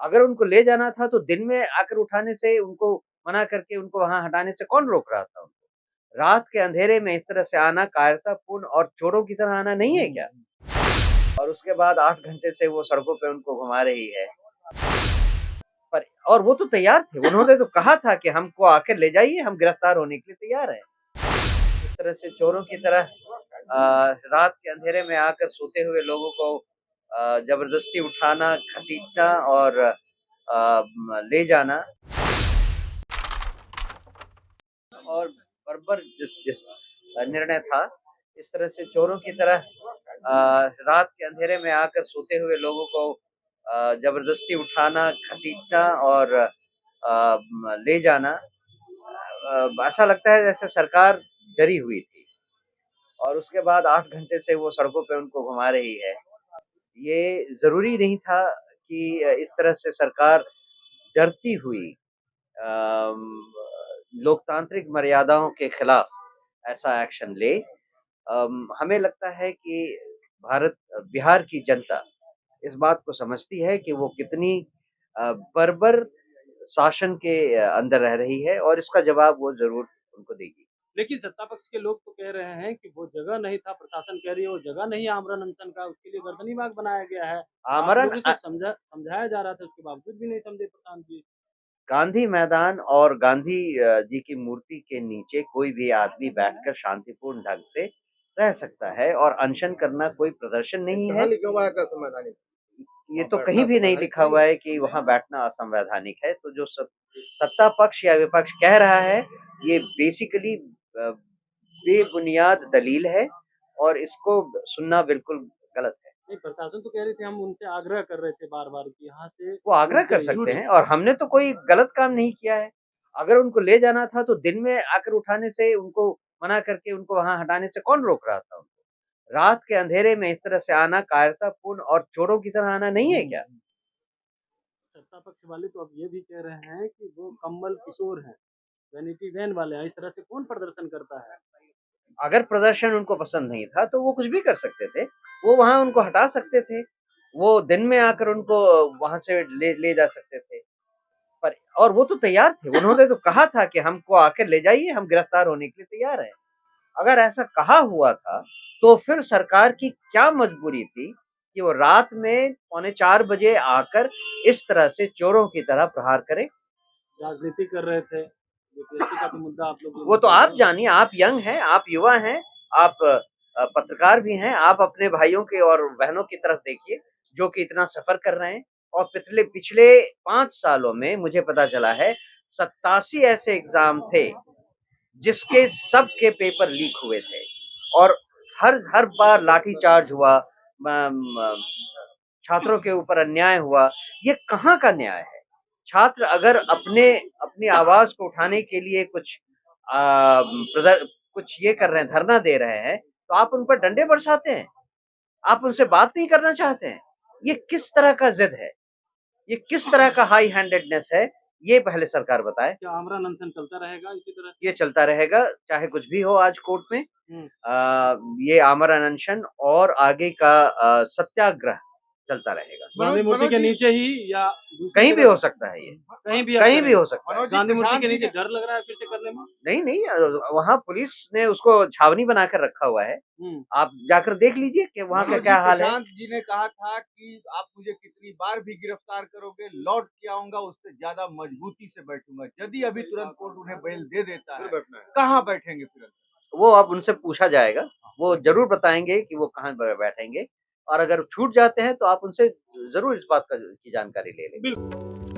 अगर उनको ले जाना था तो दिन में आकर उठाने से उनको मना करके उनको वहाँ हटाने से कौन रोक रहा था उनको? रात के अंधेरे में इस तरह से आना कायरतापूर्ण और चोरों की तरह आना नहीं है क्या? और उसके बाद 8 घंटे से वो सड़कों पे उनको घुमा रही है। पर और वो तो तैयार थे, उन्होंने तो कहा था कि हमको आकर ले जाइए, हम गिरफ्तार होने के लिए तैयार हैं। इस तरह से चोरों की तरह रात के अंधेरे में आकर सोते हुए लोगों को ज़बरदस्ती उठाना, घसीटना और ले जाना और बर्बर जिस जिस निर्णय था, इस तरह से चोरों की तरह रात के अंधेरे में आकर सोते हुए लोगों को ज़बरदस्ती उठाना, घसीटना और ले जाना ऐसा लगता है जैसे सरकार डरी हुई थी और उसके बाद 8 घंटे से वो सड़कों पे उनको घुमा रही है। ये ज़रूरी नहीं था कि इस तरह से सरकार डरती हुई अम, लोकतांत्रिक मर्यादाओं के खिलाफ ऐसा एक्शन ले। हमें लगता है कि बिहार की जनता इस बात को समझती है कि वो कितनी बर्बर शासन के अंदर रह रही है और इसका जवाब वो ज़रूर उनको देगी। लेकिन सत्ता पक्ष के लोग तो कह रहे हैं कि वो जगह नहीं था, प्रशासन कह रही है वो जगह नहीं है आमरण अनशन का, उसके लिए गर्दनी बाग बनाया गया है। आप आमरण लोगों से समझाया जा रहा था, उसके बावजूद भी नहीं समझे प्रधान जी। गांधी मैदान और गांधी जी की मूर्ति के नीचे कोई भी आदमी बैठकर शांतिपूर्ण ढंग से रह सकता है और अनशन करना कोई प्रदर्शन नहीं है। लिखा हुआ है का संवैधानिक ये तो कहीं भी नहीं लिखा हुआ है कि वहाँ बैठना असंवैधानिक है। तो जो सत्ता पक्ष या विपक्ष कह रहा है, ये बेसिकली बेबुनियाद दलील है और इसको सुनना बिल्कुल गलत है। नहीं, प्रशासन तो कह रही थी, हम उनसे आग्रह कर रहे थे बार-बार कि यहाँ से वो आग्रह कर सकते हैं और हमने तो कोई गलत काम नहीं किया है। अगर उनको ले जाना था तो दिन में आकर उठाने से उनको मना करके उनको वहाँ हटाने से कौन रोक रहा था उनको? रात के अंधेरे में इस तरह से आना कायरतापूर्ण और चोरों की तरह आना नहीं है क्या? सत्ता पक्ष वाले तो अब ये भी कह रहे हैं कि वो कम्बल किशोर हैं, वैनिटी वैन वाले हैं, इस तरह से कौन प्रदर्शन करता है? अगर प्रदर्शन उनको पसंद नहीं था तो वो कुछ भी कर सकते थे। वो वहाँ उनको हटा सकते थे। वो दिन में आकर उनको वहाँ से ले ले जा सकते थे। पर और वो तो तैयार थे। उन्होंने तो कहा था कि हमको आकर ले जाइए, हम गिरफ्तार होने के लिए तैयार हैं। अगर ऐसा कहा हुआ था, तो फिर सरकार की क्या मजबूरी थी कि वो रात में पौने 4 बजे आकर इस तरह से चोरों की तरह प्रहार करे? राजनीति कर रहे थे, बीपीएससी का तो मुद्दा आप लोग वो तो आप जानिए, आप यंग हैं, आप युवा हैं, आप पत्रकार भी हैं, आप अपने भाइयों के और बहनों की तरफ देखिए, जो कि इतना सफ़र कर रहे हैं और पिछले पिछले 5 सालों में मुझे पता चला है 87 ऐसे एग्ज़ाम थे, जिसके सबके पेपर लीक हुए थे और हर हर बार लाठीचार्ज हुआ, म म छात्रों के ऊपर अन्याय हुआ। ये कहाँ का न्याय है? छात्र अगर अपनी आवाज़ को उठाने के लिए कुछ अ, प्रदर कुछ ये कर रहे हैं, धरना दे रहे हैं, तो आप उन पर डंडे बरसाते हैं। आप उनसे बात नहीं करना चाहते हैं। ये किस तरह का ज़िद है? ये किस तरह का हाई हैंडेडनेस है? ये पहले सरकार बताए। क्या आमरण अनशन चलता रहेगा इसी तरह? ये चलता रहेगा, चाहे कुछ भी हो आज कोर्ट में। हुँ। ये आमरण अनशन और आगे का सत्याग्रह चलता रहेगा। गांधी मूर्ति के नीचे ही या दूसरी कहीं भी जगह? हो सकता है ये, कहीं भी कहीं भी हो सकता है। गांधी मूर्ति के नीचे डर लग रहा है फिर से करने में? नहीं, नहीं वहाँ पुलिस ने उसको छावनी बनाकर रखा हुआ है। हुँ। आप जाकर देख लीजिए कि वहाँ का क्या हाल है। प्रशांत जी ने कहा था कि आप मुझे कितनी बार भी गिरफ्तार करोगे, लौट के आऊंगा, उससे ज्यादा मजबूती से बैठूंगा। यदि अभी तुरंत कोर्ट उन्हें बेल दे देता है, कहाँ बैठेंगे फिर? वो अब उनसे पूछा जाएगा, वो ज़रूर बताएँगे कि वो कहाँ बैठेंगे और अगर छूट जाते हैं तो आप उनसे ज़रूर इस बात की जानकारी ले लें। बिल्कुल।